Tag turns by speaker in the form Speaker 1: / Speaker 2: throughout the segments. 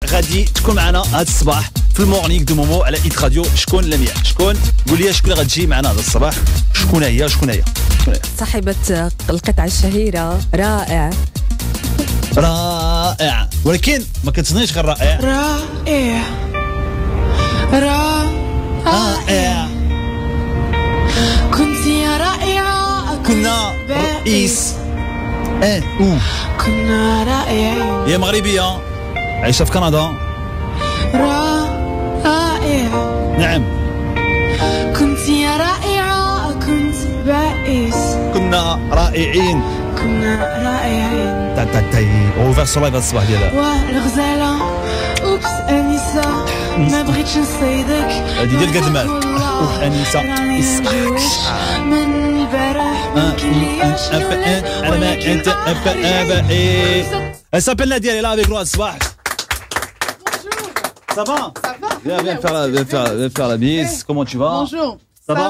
Speaker 1: غادي تكون معنا هذا الصباح في المورنينغ دو مومو على ايت راديو. شكون لمياء؟ شكون؟ قول لي شكون اللي غتجي معنا هذا الصباح؟ شكون هي؟
Speaker 2: صاحبة القطعة الشهيرة رائع.
Speaker 1: رائع، ولكن ما كتظنيش غير رائع. رائع
Speaker 3: كنتي رائعة.
Speaker 1: كنا رئيس
Speaker 3: كنا رائعين.
Speaker 1: هي مغربية عايشة في كندا.
Speaker 3: رائعة.
Speaker 1: نعم.
Speaker 3: كنتي رائعة. كنت بائس.
Speaker 1: كنا رائعين.
Speaker 3: كنا رائعين.
Speaker 1: اوفر سو لايف الصباح ديالها.
Speaker 3: والغزالة اوبس انسة ما بغيتش نصيدك.
Speaker 1: هادي ديال قد المال. انسة
Speaker 3: من البارح
Speaker 1: على ما انت Elle s'appelle Nadia, elle est là avec nous ce soir. Ça va? Viens faire la bise. Comment tu vas?
Speaker 4: Bonjour.
Speaker 1: Ça va?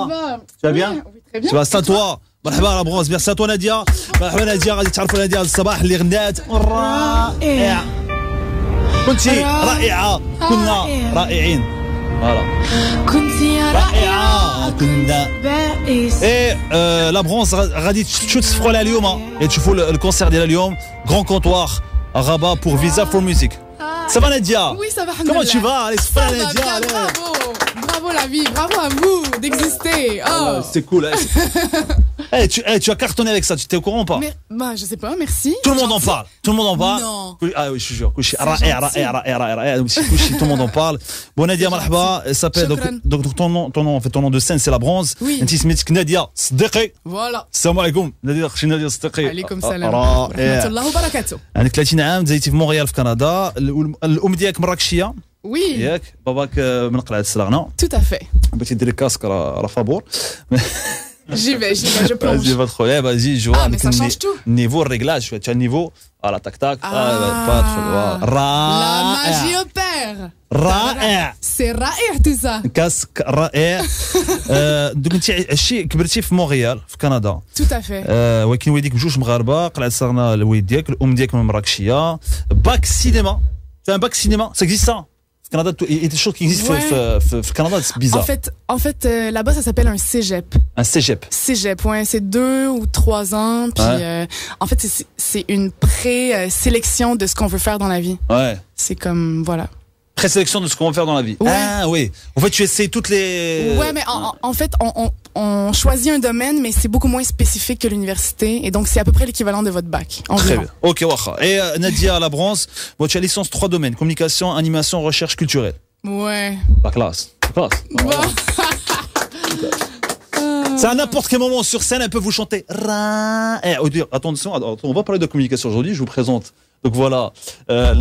Speaker 1: Tu vas bien?
Speaker 4: Oui, très bien.
Speaker 1: Tu vas, c'est à toi. مرحبا على برونز. ميرسي à toi نادية. مرحبا نادية. غادي تعرفوا نادية الصباح اللي غنات رائع. كنتي رائعة. كنا رائعين. فوالا.
Speaker 3: كنتي رائعة.
Speaker 1: كنا
Speaker 3: بائس.
Speaker 1: ايه لا برونز غادي تشوفوا لها اليوم تشوفوا الكونسير ديالها اليوم غران كونتوار غابا بور فيزا فور ميوزيك. Ça va Nadia?
Speaker 4: Oui, ça va.
Speaker 1: Comment tu vas? Allez,
Speaker 4: Ça va
Speaker 1: Nadia,
Speaker 4: bien,
Speaker 1: allez.
Speaker 4: bravo la vie, bravo à vous d'exister. Oh.
Speaker 1: C'est cool. Tu as cartonné avec ça, tu t'es au courant ou pas?
Speaker 4: Mais, bah, je sais pas, merci.
Speaker 1: Tout le monde en parle. Tout le monde en parle.
Speaker 4: Non.
Speaker 1: Ah oui, je te jure. رائع. Tout le monde en parle. Bon Nadia, مرحبا. Elle s'appelle donc ton nom de scène c'est la bronze.
Speaker 4: Oui.
Speaker 1: انت سميتك نادية صديقي.
Speaker 4: Voilà.
Speaker 1: السلام عليكم. نادية اختي نادية صديقي.
Speaker 4: عليكم السلام.
Speaker 1: رائع.
Speaker 4: ورحمة الله وبركاته.
Speaker 1: عندك 30 عام زيتي في مونريال في كندا. الام ديالك مراكشيه
Speaker 4: Oui.
Speaker 1: ياك باباك من قلعه السلاغنه.
Speaker 4: Tout à fait.
Speaker 1: بغيتي ديري كاسك راه فابور.
Speaker 4: J'y vais, je plonge.
Speaker 1: Vas-y, pas de problème, vas-y, je vois.
Speaker 4: Ah, mais ça change tout.
Speaker 1: Niveau, réglage, tu as un niveau. Voilà, tac, tac. Pas trop.
Speaker 4: La magie opère.
Speaker 1: رائع.
Speaker 4: C'est رائع tout ça.
Speaker 1: كاسك رائع. دوك انت عشتي كبرتي في مونريال في كندا.
Speaker 4: Tout à fait.
Speaker 1: ولكن والديك بجوج مغاربه قلعه السلاغنه الوالد ديالك الام ديالك من مراكشيه. باك سينما. Tu as un bac cinéma, ça existe ça? Au Canada, il y a des choses qui existent au Canada, c'est bizarre.
Speaker 4: En fait là-bas, ça s'appelle un cégep.
Speaker 1: Un cégep.
Speaker 4: Cégep, ouais, c'est 2 ou 3 ans. Puis, en fait, c'est une pré-sélection de ce qu'on veut faire dans la vie.
Speaker 1: Ouais.
Speaker 4: C'est comme, voilà.
Speaker 1: Présélection de ce qu'on va faire dans la vie.
Speaker 4: Ouais.
Speaker 1: Ah oui. En fait, tu essaies toutes les.
Speaker 4: Ouais, mais en fait, on choisit un domaine, mais c'est beaucoup moins spécifique que l'université. Et donc, c'est à peu près l'équivalent de votre bac.
Speaker 1: Très bien. Ok, wacha. Et Nadia à la bronze, tu as licence 3 domaines communication, animation, recherche culturelle.
Speaker 4: Ouais.
Speaker 1: La classe. Voilà. C'est à n'importe quel moment sur scène, elle peut vous chanter. Attention, on va parler de communication aujourd'hui. Je vous présente. Donc voilà,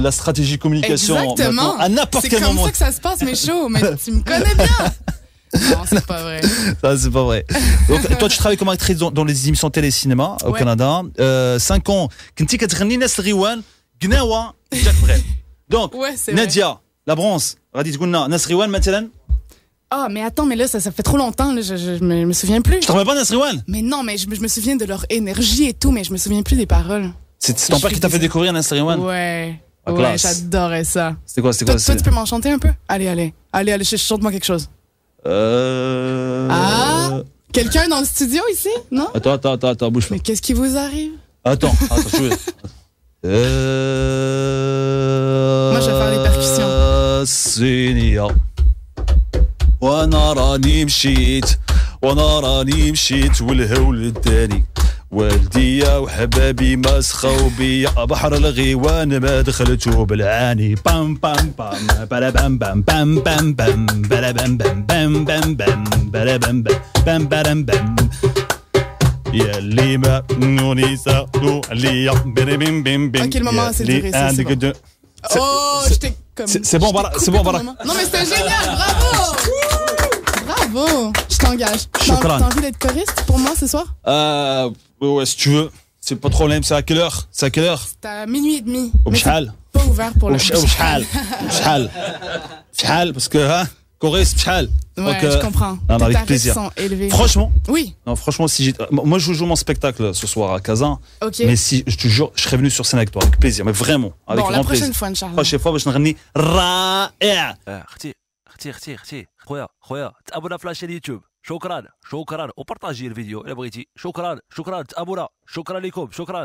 Speaker 1: la stratégie communication.
Speaker 4: Exactement.
Speaker 1: À n'importe quel moment.
Speaker 4: C'est comme ça que ça se passe, mes shows. Mais tu me connais bien. Non, c'est pas vrai.
Speaker 1: Ça, c'est pas vrai. Donc, toi, tu travailles comme actrice dans les émissions télé-cinéma au Canada. 5 ans. كنتي كتغني ناس الغيوان قناوة جات بغيت. Donc, Nadia, la bronze, غادي تقول لنا ناس غيوان مثلا.
Speaker 4: Ah, mais attends, mais là, ça fait trop longtemps, là, je me souviens plus.
Speaker 1: Tu te rappelles pas Nas Riwan?
Speaker 4: Mais non, mais je me souviens de leur énergie et tout, mais je me souviens plus des paroles.
Speaker 1: C'est ton père qui t'a fait découvrir Nas Riwan?
Speaker 4: Ouais. Ouais, j'adorais ça.
Speaker 1: C'était quoi?
Speaker 4: Toi, tu peux m'en chanter un peu? Allez, chante-moi quelque chose. Ah, quelqu'un dans le studio ici? Non?
Speaker 1: Attends, bouge pas.
Speaker 4: Mais qu'est-ce qui vous arrive?
Speaker 1: Attends, je vais.
Speaker 4: Moi, je vais faire les percussions.
Speaker 1: Sinia. وانا راني مشيت والهول الداني والديا وحبابي ما سخاو بيا بحر الغيوان ما دخلتو بالعاني بام بام بام بلا بام بام بام بام بام بلا بام بام بام بام بام بلا بام بام بام بام يا اللي ما نوني ساقو عليا بيم بيم بيم بيم.
Speaker 4: À quel moment c'est duré ça? Oh, j'étais comme.
Speaker 1: C'est bon, voilà.
Speaker 4: Non mais c'était génial, bravo. Je t'engage. T'as envie d'être choriste pour moi ce soir?
Speaker 1: Ouais, si tu veux. C'est pas de problème. C'est à quelle heure? C'est à
Speaker 4: minuit et demi.
Speaker 1: وبشحال؟
Speaker 4: Pas ouvert pour le.
Speaker 1: وبشحال؟ parce que choriste بشحال؟
Speaker 4: Ouais,
Speaker 1: Donc,
Speaker 4: je comprends.
Speaker 1: non,
Speaker 4: Tes
Speaker 1: avec
Speaker 4: tarifs
Speaker 1: plaisir.
Speaker 4: sont élevés.
Speaker 1: Franchement,
Speaker 4: Oui,
Speaker 1: non, franchement, si moi je joue mon spectacle ce soir à Kazan,
Speaker 4: ok.
Speaker 1: mais si je te jure, je serais venu sur scène avec toi, avec plaisir, mais vraiment, avec
Speaker 4: Bon, la
Speaker 1: grand
Speaker 4: prochaine
Speaker 1: plaisir.
Speaker 4: fois, Inch'Allah.
Speaker 1: prochaine fois باش نغني رائع.
Speaker 5: اختي خويا تابونا في لاشين يوتيوب. شكرا وبارطاجي الفيديو الا بغيتي. شكرا تابونا. شكرا لكم. شكرا.